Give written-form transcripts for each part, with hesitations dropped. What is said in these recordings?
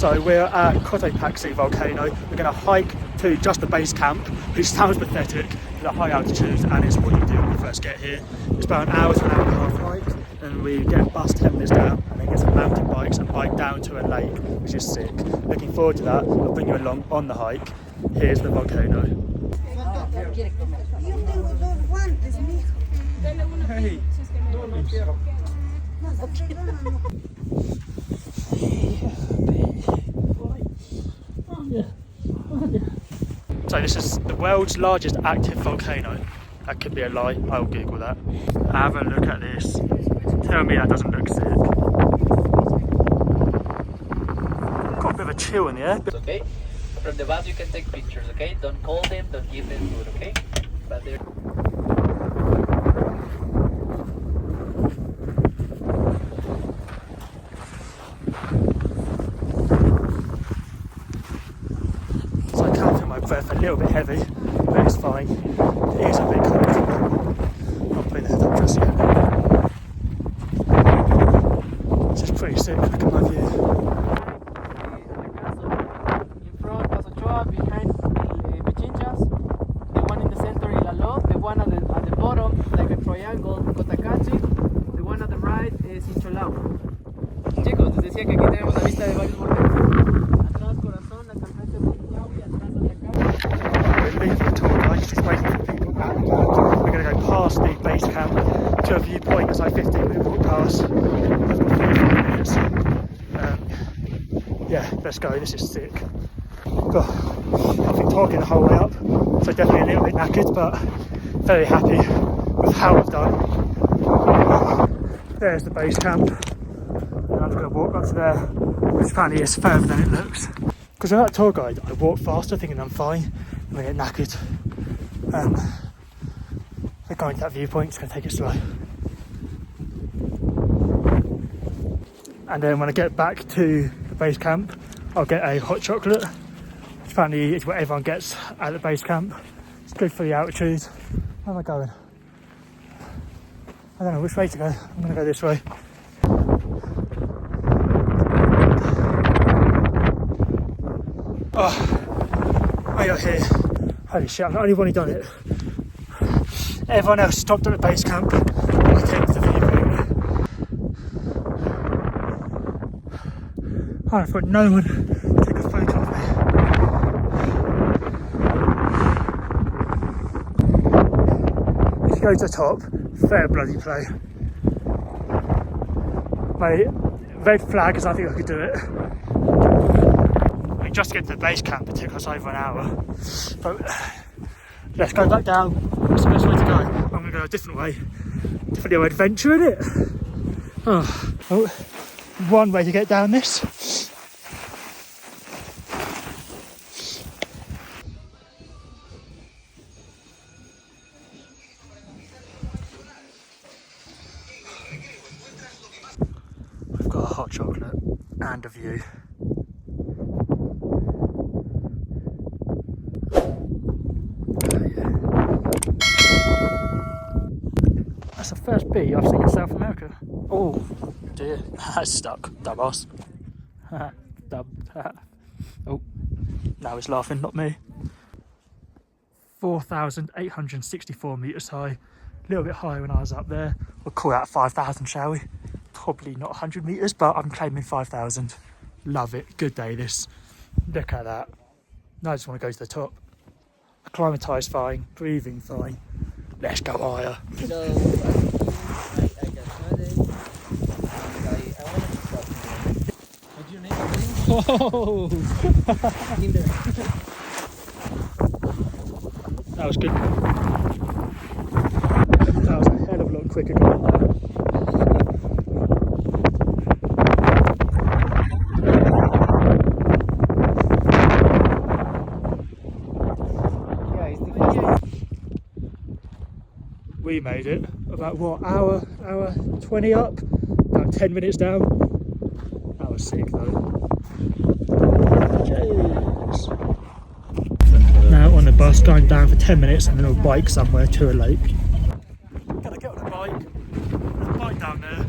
So we're at Cotopaxi volcano. We're going to hike to just the base camp, which sounds pathetic at a high altitude, and it's what you do when you first get here. It's about an hour to an hour and a half hike, and we get a bus 10 minutes down, and then get some mountain bikes and bike down to a lake, which is sick. Looking forward to that. I'll bring you along on the hike. Here's the volcano. Hey. So this is the world's largest active volcano. That could be a lie, I'll Google that. Have a look at this. Tell me that doesn't look sick. Got a bit of a chill in the air. Okay? From the bus you can take pictures, okay? Don't call them, don't give them food, okay? But they're... So I can feel my breath a little bit heavy, but it's fine. It is a bit cold. Not putting the head up just yet. This is pretty sick, look at my view. Chicos, les decía que aquí tenemos la vista de varios volcanes. Atrás Corazón, acá enfrente Monteau y atrás Atacama. We're leaving the tour guide, just waiting for people. We're going to go past the base camp to a viewpoint. It's like 15-minute walk past. We've got 35 minutes. Yeah, let's go, this is sick. I've been talking the whole way up, so definitely a little bit knackered, but very happy with how I've done. There's the base camp. I'm just going to walk up to there, which apparently is further than it looks. Because with that tour guide, I walk faster thinking I'm fine, and I get knackered. We're going to that viewpoint, it's going to take it slow. And then when I get back to the base camp, I'll get a hot chocolate, which apparently is what everyone gets at the base camp. It's good for the altitude. Where am I going? I don't know which way to go. I'm going to go this way. Oh, I got here. Holy shit, I'm the only one who done it. Everyone else stopped at the base camp. I came to the viewpoint. I thought no one took a photo of me. If you go to the top, fair bloody play. My red flag is I think I could do it. I mean, just to get to the base camp it took us over an hour. But let's go back down. What's the best way to go? I'm going to go a different way. Different little adventure in it. Oh, one way to get down this. We've got a hot chocolate and a view. That's the first bee I've seen in South America. Oh dear, that's stuck. Dumbass. Oh, now he's laughing, not me. 4,864 metres high. A little bit higher when I was up there. We'll call that 5,000, shall we? Probably not 100 metres, but I'm claiming 5,000. Love it. Good day this. Look at that. Now I just want to go to the top. Acclimatised fine, breathing fine. Let's go higher. So, I got started. I wanted to stop. What's your name? Whoa! That was good. That was a hell of a lot quicker going there. We made it about what, hour 20 up, about 10 minutes down. That was sick though. Cheers. Now on the bus, going down for 10 minutes and then we'll bike somewhere to a lake. Gotta get on the bike. There's a bike down there.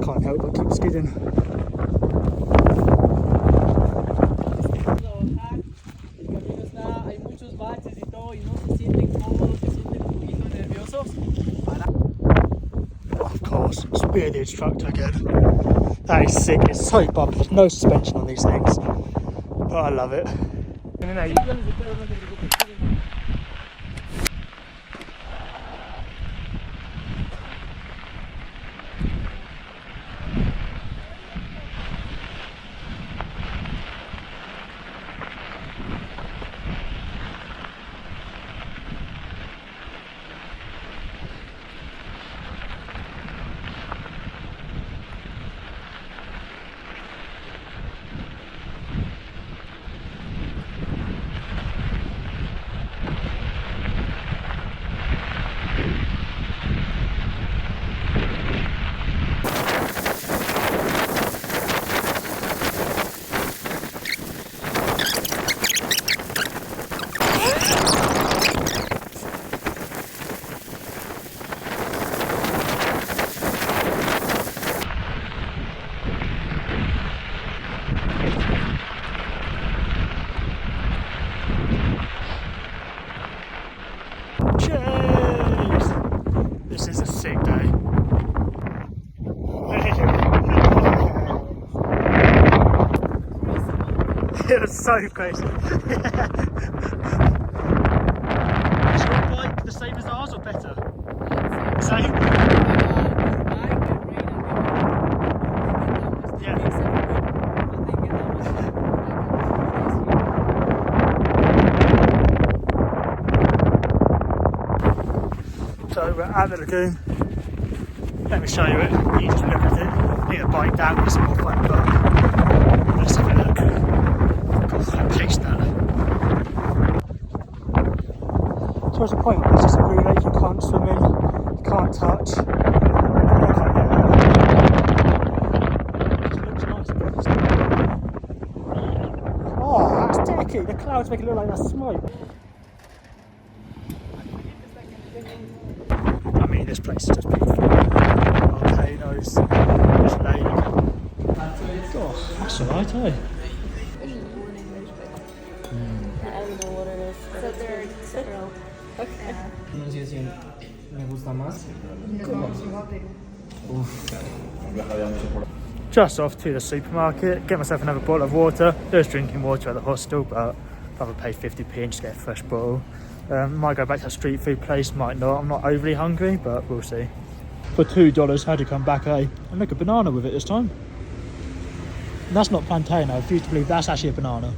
can't help but keep skidding. Hay muchos baches y todo y no se sienten cómodos, se sienten un poquito nerviosos. Of course, spear the instructor again. That is sick, it's so bumpy, there's no suspension on these things. But I love it. This is a sick day. It was so crazy. Is your bike the same as ours or better? Same? Yeah. So we're at the lagoon. Let me show you it. You just look at it. Need a bike down, get some more fun, but let's have a look. God, I paced that. So what's the point? It's just a blue lake, you can't swim in, you can't touch. It looks nice, oh, that's decky. The clouds make it look like that's smoke. I mean, this place is just beautiful. Volcanoes, this lake. Oh, that's alright, eh? I don't know what it is. So they're okay. Pronunciación me gusta más. Just off to the supermarket, get myself another bottle of water. There's drinking water at the hostel, but I'd rather pay 50p and just get a fresh bottle. Might go back to a street food place, might not. I'm not overly hungry, but we'll see. For $2, how'd you come back, eh? And look, a banana with it this time. And that's not plantain, I refuse to believe that's actually a banana.